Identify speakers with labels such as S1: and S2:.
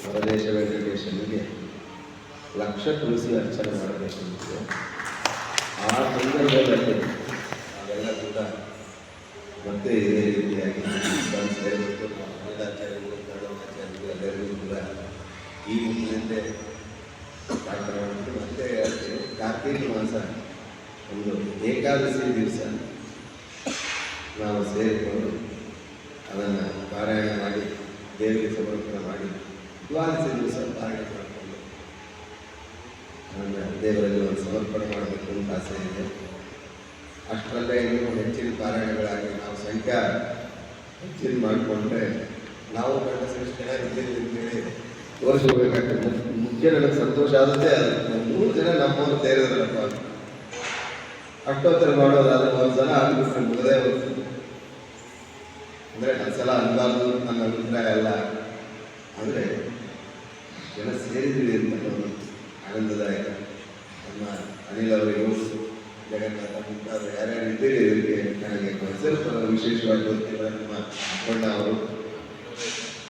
S1: ವರದೇಶ ವೆಂಕಟೇಶನಿಗೆ ಲಕ್ಷ ತುಳಸಿ ಅರ್ಚನೆ ಮಾಡಬೇಕು ಅಂತಿದೆ. ಆ ಸಂದರ್ಭದಲ್ಲಿ ಅವೆಲ್ಲ ಕೂಡ ಮತ್ತೆ ಇದೇ ರೀತಿಯಾಗಿ ಸೇರಿಬಿಟ್ಟು ಅನಿಲಾಚಾರ್ಯರು ಕನ್ನಡಾಚಾರ್ಯರು ಎಲ್ಲರಿಗೂ ಕೂಡ ಈ ಹಿಂದೆ ಮತ್ತೆ ಕಾರ್ತೀಕ ಮಾಸ ಒಂದು ಏಕಾದಶಿ ದಿವಸ ನಾವು ಸೇರಿಕೊಂಡು ಅದನ್ನು ಪಾರಾಯಣ ಮಾಡಿ ದೇವರಿಗೆ ಸಮರ್ಪಣೆ ಮಾಡಿ ದ್ವಾದಶಿ ದಿವಸ ಪಾರಾಯಣ ಮಾಡಿಕೊಂಡು ಅದನ್ನು ದೇವರಲ್ಲಿ ಒಂದು ಸಮರ್ಪಣೆ ಮಾಡಬೇಕು ಅಂತ ಆಸೆ ಇದೆ. ಅಷ್ಟರಲ್ಲೇ ಇನ್ನೂ ಹೆಚ್ಚಿನ ಪಾರಾಯಣಗಳಾಗಿ ನಾವು ಸಂಖ್ಯಾ ಹೆಚ್ಚಿನ ಮಾಡಿಕೊಂಡ್ರೆ ನಾವು ಗಂಡಸರು ಚೆನ್ನಾಗಿದ್ದೇವೆ ಅಂತೇಳಿ ತೋರಿಸ್ಕೋಬೇಕಾಗ್ತದೆ. ಮುಖ್ಯ ನನಗೆ ಸಂತೋಷ ಆದದ್ದೇ ಅದು 3 ಜನ ನಮ್ಮವರು ಸೇರಿದ್ರಪ್ಪ ಅಷ್ಟೋತ್ತರ ಮಾಡೋದಾದ್ರೆ ಒಂದು ಸಲ ಆಗ್ಬಿಟ್ರೆ ಮುಗದೇ ಹೋಗ್ತದೆ. ಅಂದರೆ ಒಂದು ಸಲ ಅನ್ಬಾರ್ದು ನನ್ನ ಅಭಿಪ್ರಾಯ ಅಲ್ಲ, ಅಂದರೆ ಜನ ಸೇರಿದ್ವಿ ಅಂತ ಆನಂದದಾಯಕ. ನಮ್ಮ ಅನಿಲ್ ಅವರಿಗೂ ಜಗನ್ನಾಥ ಮುಂತಾದ ಯಾರ್ಯಾರು ಇದ್ದೀರಿ ಇದಕ್ಕೆ ನನಗೆ ಸ್ವಲ್ಪ ವಿಶೇಷವಾಗಿ ಗೊತ್ತಿಲ್ಲ. ನಮ್ಮ ಅಪ್ಪಣ್ಣ ಅವರು